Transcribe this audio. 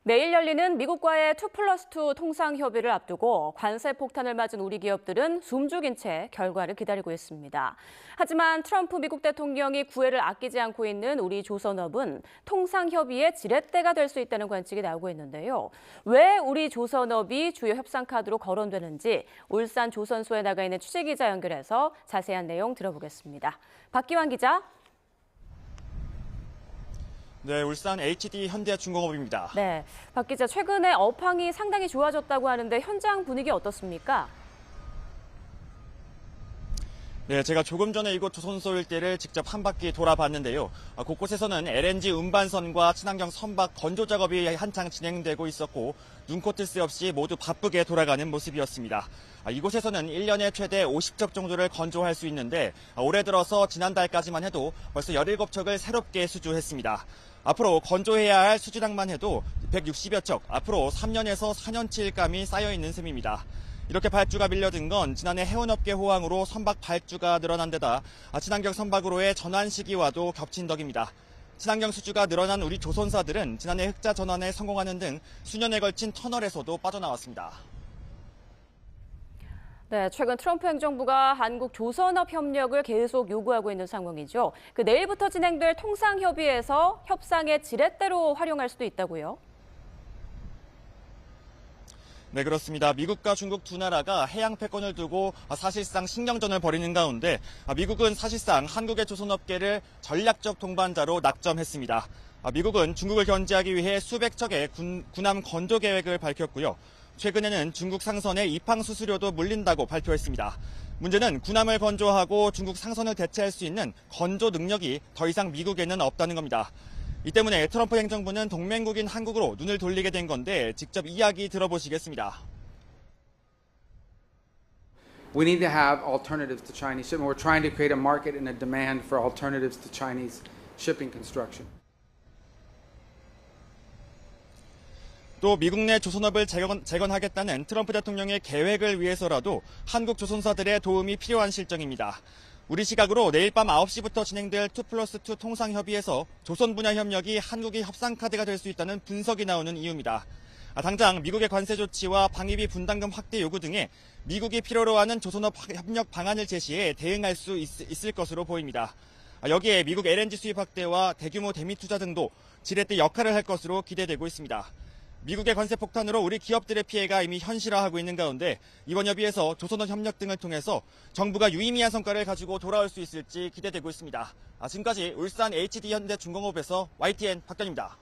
내일 열리는 미국과의 2+2 통상 협의를 앞두고 관세 폭탄을 맞은 우리 기업들은 숨죽인 채 결과를 기다리고 있습니다. 하지만 트럼프 미국 대통령이 구애를 아끼지 않고 있는 우리 조선업은 통상 협의의 지렛대가 될 수 있다는 관측이 나오고 있는데요. 왜 우리 조선업이 주요 협상 카드로 거론되는지 울산 조선소에 나가 있는 취재기자 연결해서 자세한 내용 들어보겠습니다. 박기환 기자. 네, 울산 HD 현대중공업입니다. 네, 박 기자, 최근에 업황이 상당히 좋아졌다고 하는데 현장 분위기 어떻습니까? 네, 제가 조금 전에 이곳 조선소 일대를 직접 한 바퀴 돌아봤는데요. 곳곳에서는 LNG 운반선과 친환경 선박 건조 작업이 한창 진행되고 있었고 눈코 뜰 새 없이 모두 바쁘게 돌아가는 모습이었습니다. 이곳에서는 1년에 최대 50척 정도를 건조할 수 있는데 올해 들어서 지난달까지만 해도 벌써 17척을 새롭게 수주했습니다. 앞으로 건조해야 할 수주량만 해도 160여 척, 앞으로 3년에서 4년치 일감이 쌓여있는 셈입니다. 이렇게 발주가 밀려든 건 지난해 해운업계 호황으로 선박 발주가 늘어난 데다 친환경 선박으로의 전환 시기와도 겹친 덕입니다. 친환경 수주가 늘어난 우리 조선사들은 지난해 흑자 전환에 성공하는 등 수년에 걸친 터널에서도 빠져나왔습니다. 네, 최근 트럼프 행정부가 한국 조선업 협력을 계속 요구하고 있는 상황이죠. 내일부터 진행될 통상협의에서 협상의 지렛대로 활용할 수도 있다고요? 네, 그렇습니다. 미국과 중국 두 나라가 해양 패권을 두고 사실상 신경전을 벌이는 가운데 미국은 사실상 한국의 조선업계를 전략적 동반자로 낙점했습니다. 미국은 중국을 견제하기 위해 수백 척의 군함 건조 계획을 밝혔고요. 최근에는 중국 상선의 입항 수수료도 물린다고 발표했습니다. 문제는 군함을 건조하고 중국 상선을 대체할 수 있는 건조 능력이 더 이상 미국에는 없다는 겁니다. 이 때문에 트럼프 행정부는 동맹국인 한국으로 눈을 돌리게 된 건데 직접 이야기 들어보시겠습니다. We need to have alternatives to Chinese shipping. We're trying to create a market and a demand for alternatives to Chinese shipping construction. 또 미국 내 조선업을 재건하겠다는 트럼프 대통령의 계획을 위해서라도 한국 조선사들의 도움이 필요한 실정입니다. 우리 시각으로 내일 밤 9시부터 진행될 2+2 통상협의에서 조선 분야 협력이 한국의 협상 카드가 될 수 있다는 분석이 나오는 이유입니다. 당장 미국의 관세 조치와 방위비 분담금 확대 요구 등에 미국이 필요로 하는 조선업 협력 방안을 제시해 대응할 수 있을 것으로 보입니다. 여기에 미국 LNG 수입 확대와 대규모 대미 투자 등도 지렛대 역할을 할 것으로 기대되고 있습니다. 미국의 관세 폭탄으로 우리 기업들의 피해가 이미 현실화하고 있는 가운데 이번 협의에서 조선업 협력 등을 통해서 정부가 유의미한 성과를 가지고 돌아올 수 있을지 기대되고 있습니다. 지금까지 울산 HD 현대중공업에서 YTN 박견입니다.